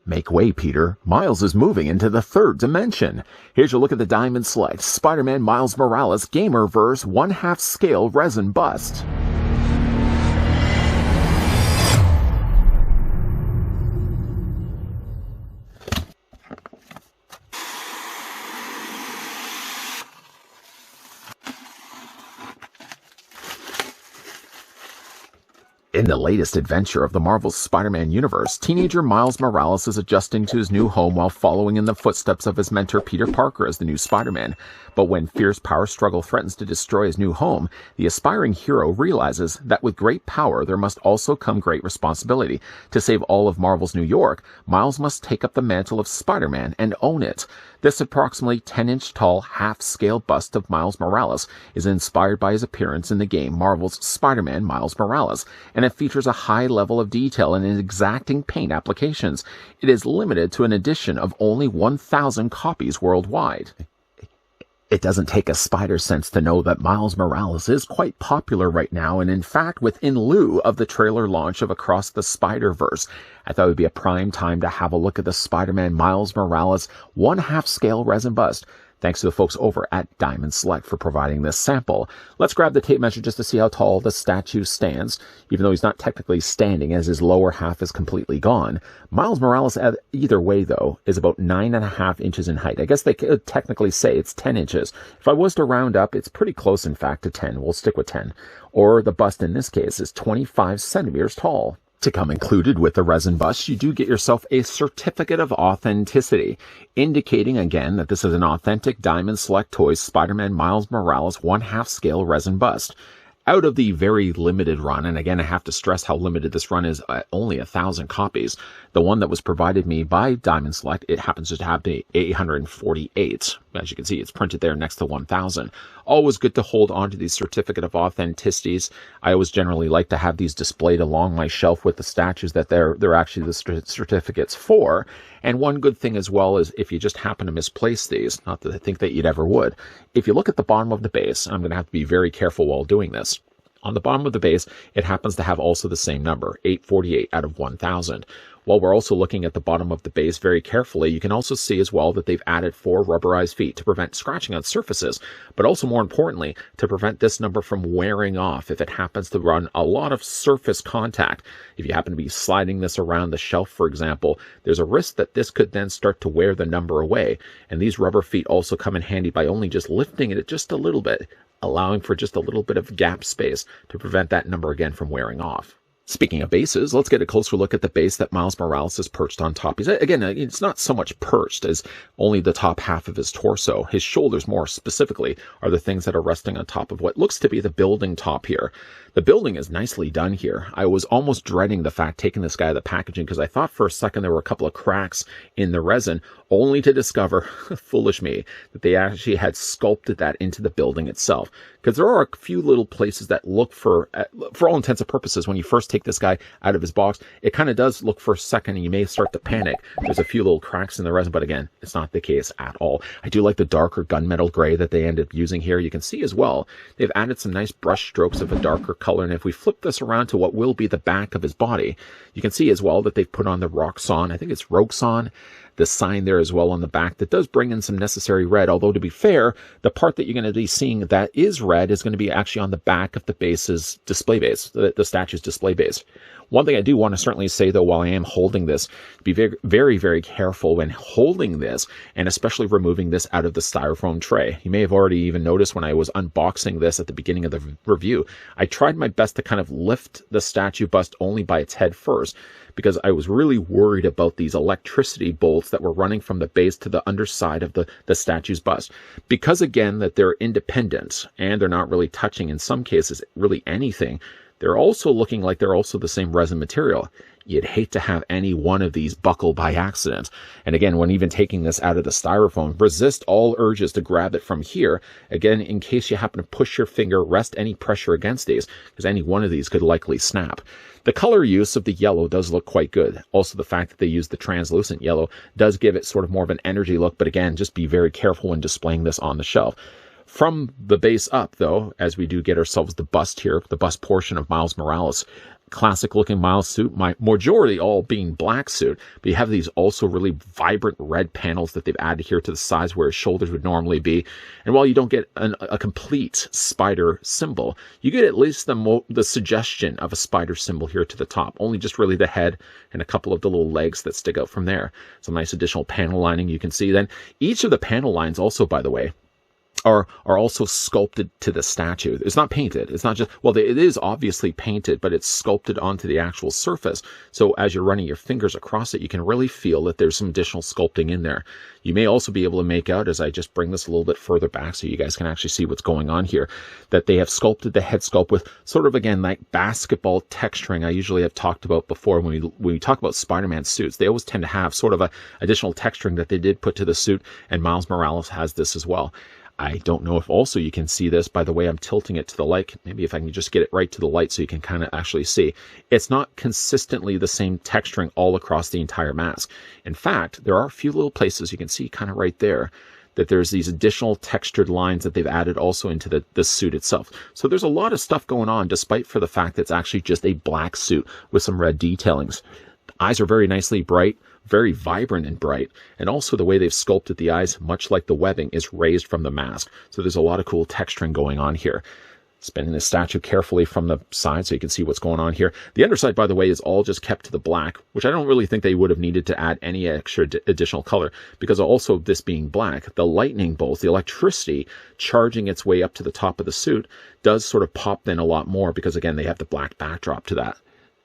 Make way, Peter. Miles is moving into the third dimension. Here's your look at the Diamond Select Spider-Man Miles Morales Gamerverse 1/2 scale resin bust. In the latest adventure of the Marvel's Spider-Man universe, teenager Miles Morales is adjusting to his new home while following in the footsteps of his mentor Peter Parker as the new Spider-Man. But when fierce power struggle threatens to destroy his new home, the aspiring hero realizes that with great power there must also come great responsibility. To save all of Marvel's New York, Miles must take up the mantle of Spider-Man and own it. This approximately 10-inch tall, half-scale bust of Miles Morales is inspired by his appearance in the game Marvel's Spider-Man Miles Morales, and it features a high level of detail and exacting paint applications. It is limited to an edition of only 1,000 copies worldwide. It doesn't take a spider sense to know that Miles Morales is quite popular right now, and in fact, within lieu of the trailer launch of Across the Spider-Verse, I thought it would be a prime time to have a look at the Spider-Man Miles Morales 1/2 scale resin bust. Thanks to the folks over at Diamond Select for providing this sample. Let's grab the tape measure just to see how tall the statue stands, even though he's not technically standing as his lower half is completely gone. Miles Morales, either way though, is about 9.5 inches in height. I guess they could technically say it's 10 inches. If I was to round up, it's pretty close in fact to 10. We'll stick with 10. Or the bust in this case is 25 centimeters tall. To come included with the resin bust, you do get yourself a certificate of authenticity, indicating again that this is an authentic Diamond Select Toys Spider-Man Miles Morales 1/2 scale resin bust. Out of the very limited run, and again I have to stress how limited this run is, only 1,000 copies, the one that was provided me by Diamond Select, it happens to have the 848. As you can see, it's printed there next to 1,000. Always good to hold on to these certificate of authenticities. I always generally like to have these displayed along my shelf with the statues that they're actually the certificates for. And one good thing as well is if you just happen to misplace these, not that I think that you'd ever would, if you look at the bottom of the base, I'm going to have to be very careful while doing this. On the bottom of the base, it happens to have also the same number, 848 out of 1,000. While we're also looking at the bottom of the base very carefully, you can also see as well that they've added 4 rubberized feet to prevent scratching on surfaces, but also more importantly, to prevent this number from wearing off if it happens to run a lot of surface contact. If you happen to be sliding this around the shelf, for example, there's a risk that this could then start to wear the number away. And these rubber feet also come in handy by only just lifting it just a little bit, allowing for just a little bit of gap space to prevent that number again from wearing off. Speaking of bases, let's get a closer look at the base that Miles Morales is perched on top. Again, it's not so much perched as only the top half of his torso. His shoulders, more specifically, are the things that are resting on top of what looks to be the building top here. The building is nicely done here. I was almost dreading the fact taking this guy out of the packaging because I thought for a second there were a couple of cracks in the resin, only to discover, foolish me, that they actually had sculpted that into the building itself. Because there are a few little places that look for all intents and purposes, when you first take this guy out of his box, it kind of does look for a second and you may start to panic. There's a few little cracks in the resin, but again, it's not the case at all. I do like the darker gunmetal gray that they ended up using here. You can see as well, they've added some nice brush strokes of a darker color. And if we flip this around to what will be the back of his body, you can see as well that they've put on the Roxxon, I think it's Roxxon, the sign there as well on the back that does bring in some necessary red. Although to be fair, the part that you're going to be seeing that is red is going to be actually on the back of the base's display base, the statue's display base. One thing I do want to certainly say, though, while I am holding this, be very, very, very careful when holding this, and especially removing this out of the styrofoam tray. You may have already even noticed when I was unboxing this at the beginning of the review, I tried my best to kind of lift the statue bust only by its head first, because I was really worried about these electricity bolts that were running from the base to the underside of the statue's bust. Because, again, that they're independent, and they're not really touching, in some cases, really anything, they're also looking like they're also the same resin material. You'd hate to have any one of these buckle by accident. And again, when even taking this out of the styrofoam, resist all urges to grab it from here. Again, in case you happen to push your finger, rest any pressure against these, because any one of these could likely snap. The color use of the yellow does look quite good. Also, the fact that they use the translucent yellow does give it sort of more of an energy look. But again, just be very careful when displaying this on the shelf. From the base up, though, as we do get ourselves the bust here, the bust portion of Miles Morales, classic looking Miles suit, my majority all being black suit, but you have these also really vibrant red panels that they've added here to the sides where his shoulders would normally be. And while you don't get a complete spider symbol, you get at least the suggestion of a spider symbol here to the top, only just really the head and a couple of the little legs that stick out from there. Some nice additional panel lining you can see. Then each of the panel lines also, by the way, are also sculpted to the statue. It's not painted. It's not just, well, it is obviously painted, but it's sculpted onto the actual surface. So as you're running your fingers across it, you can really feel that there's some additional sculpting in there. You may also be able to make out, as I just bring this a little bit further back so you guys can actually see what's going on here, that they have sculpted the head sculpt with sort of, again, like basketball texturing I usually have talked about before when we talk about Spider-Man suits. They always tend to have sort of a additional texturing that they did put to the suit, and Miles Morales has this as well. I don't know if also you can see this by the way I'm tilting it to the light. Maybe if I can just get it right to the light so you can kind of actually see. It's not consistently the same texturing all across the entire mask. In fact, there are a few little places you can see kind of right there that there's these additional textured lines that they've added also into the suit itself. So there's a lot of stuff going on despite for the fact that it's actually just a black suit with some red detailings. The eyes are very nicely bright, very vibrant and bright, and also the way they've sculpted the eyes, much like the webbing, is raised from the mask. So there's a lot of cool texturing going on here. Spinning the statue carefully from the side so you can see what's going on here. The underside, by the way, is all just kept to the black, which I don't really think they would have needed to add any extra additional color, because also this being black, the lightning bolts, the electricity charging its way up to the top of the suit does sort of pop in a lot more because, again, they have the black backdrop to that.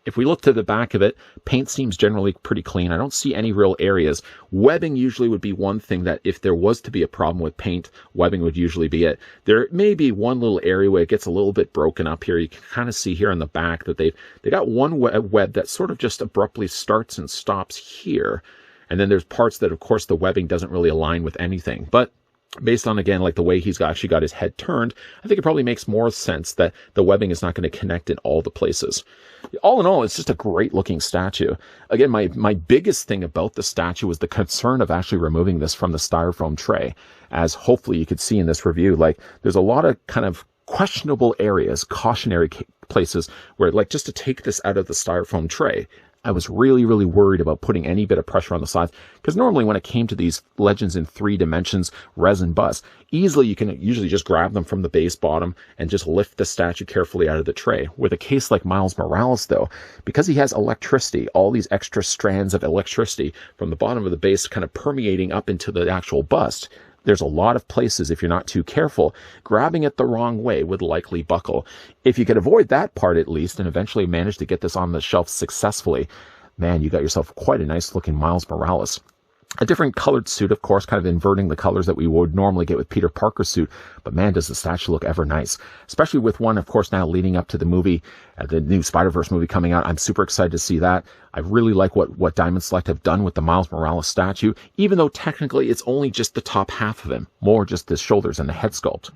If we look to the back of it, paint seems generally pretty clean. I don't see any real areas. Webbing usually would be one thing that if there was to be a problem with paint, webbing would usually be it. There may be one little area where it gets a little bit broken up here. You can kind of see here on the back that they got one web that sort of just abruptly starts and stops here. And then there's parts that, of course, the webbing doesn't really align with anything. But based on, again, like the way he's actually got his head turned, I think it probably makes more sense that the webbing is not going to connect in all the places. All in all, it's just a great looking statue. Again, my biggest thing about the statue was the concern of actually removing this from the styrofoam tray. As hopefully you could see in this review, like there's a lot of kind of questionable areas, cautionary places where, like, just to take this out of the styrofoam tray, I was really, really worried about putting any bit of pressure on the sides, because normally when it came to these Legends in 3 dimensions resin busts, easily you can usually just grab them from the base bottom and just lift the statue carefully out of the tray. With a case like Miles Morales, though, because he has electricity, all these extra strands of electricity from the bottom of the base kind of permeating up into the actual bust, there's a lot of places, if you're not too careful, grabbing it the wrong way would likely buckle. If you could avoid that part at least and eventually manage to get this on the shelf successfully, man, you got yourself quite a nice looking Miles Morales. A different colored suit, of course, kind of inverting the colors that we would normally get with Peter Parker's suit. But man, does the statue look ever nice. Especially with one, of course, now leading up to the movie, the new Spider-Verse movie coming out. I'm super excited to see that. I really like what Diamond Select have done with the Miles Morales statue, even though technically it's only just the top half of him, more just the shoulders and the head sculpt.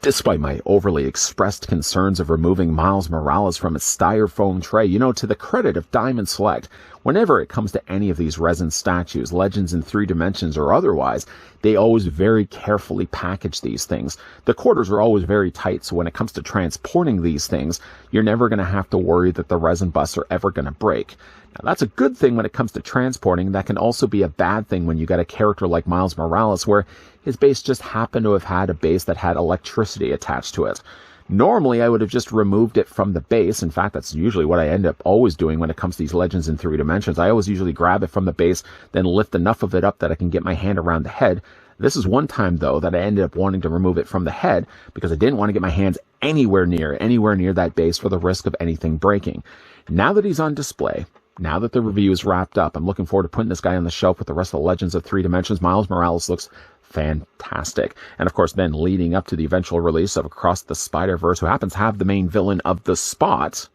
Despite my overly expressed concerns of removing Miles Morales from its styrofoam tray, to the credit of Diamond Select, whenever it comes to any of these resin statues, Legends in 3 dimensions or otherwise, they always very carefully package these things. The quarters are always very tight, so when it comes to transporting these things, you're never going to have to worry that the resin busts are ever going to break. Now, that's a good thing when it comes to transporting. That can also be a bad thing when you got a character like Miles Morales where his base just happened to have had a base that had electricity attached to it. Normally, I would have just removed it from the base. In fact, that's usually what I end up always doing when it comes to these Legends in 3 dimensions. I always usually grab it from the base, then lift enough of it up that I can get my hand around the head. This is one time, though, that I ended up wanting to remove it from the head because I didn't want to get my hands anywhere near that base for the risk of anything breaking. Now that he's on display, now that the review is wrapped up, I'm looking forward to putting this guy on the shelf with the rest of the Legends of 3 dimensions. Miles Morales looks fantastic. And of course, then leading up to the eventual release of Across the Spider-Verse, who happens to have the main villain of the Spot.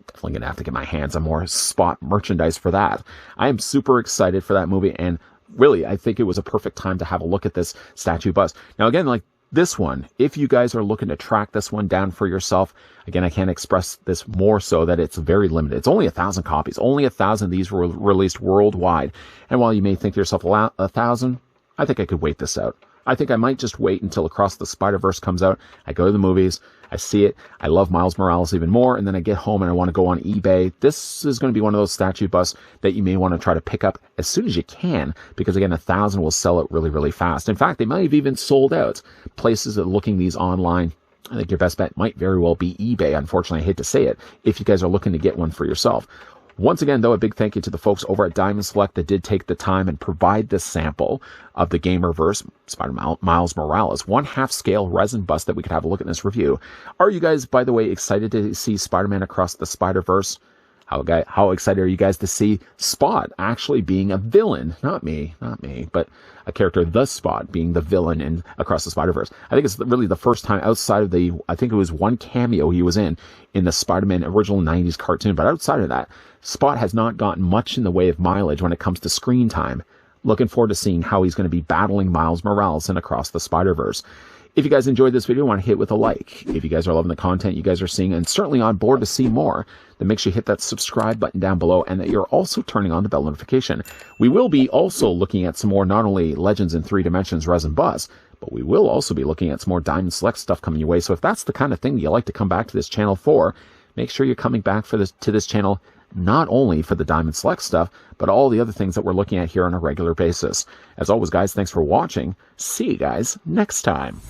Definitely going to have to get my hands on more Spot merchandise for that. I am super excited for that movie, and really, I think it was a perfect time to have a look at this statue bust. Now, again, like this one, if you guys are looking to track this one down for yourself, again, I can't express this more so that it's very limited. It's only 1,000 copies. Only 1,000 of these were released worldwide. And while you may think to yourself, 1,000, I think I could wait this out. I think I might just wait until Across the Spider-Verse comes out. I go to the movies, I see it, I love Miles Morales even more, and then I get home and I want to go on eBay. This is going to be one of those statue busts that you may want to try to pick up as soon as you can, because again, 1,000 will sell it really, really fast. In fact, they might have even sold out. Places that are looking these online, I think your best bet might very well be eBay. Unfortunately, I hate to say it, if you guys are looking to get one for yourself. Once again, though, a big thank you to the folks over at Diamond Select that did take the time and provide this sample of the Gamerverse Miles Morales 1/2 scale resin bust that we could have a look at in this review. Are you guys, by the way, excited to see Spider-Man Across the Spider-Verse? How excited are you guys to see Spot actually being a villain? Not me, but a character, the Spot, being the villain in Across the Spider-Verse. I think it's really the first time outside of I think it was one cameo he was in the Spider-Man original 90s cartoon. But outside of that, Spot has not gotten much in the way of mileage when it comes to screen time. Looking forward to seeing how he's going to be battling Miles Morales in Across the Spider-Verse. If you guys enjoyed this video, want to hit with a like. If you guys are loving the content you guys are seeing and certainly on board to see more, then make sure you hit that subscribe button down below and that you're also turning on the bell notification. We will be also looking at some more, not only Legends in 3 Dimensions Resin Buzz, but we will also be looking at some more Diamond Select stuff coming your way. So if that's the kind of thing you like to come back to this channel for, make sure you're coming back to this channel not only for the Diamond Select stuff, but all the other things that we're looking at here on a regular basis. As always, guys, thanks for watching. See you guys next time.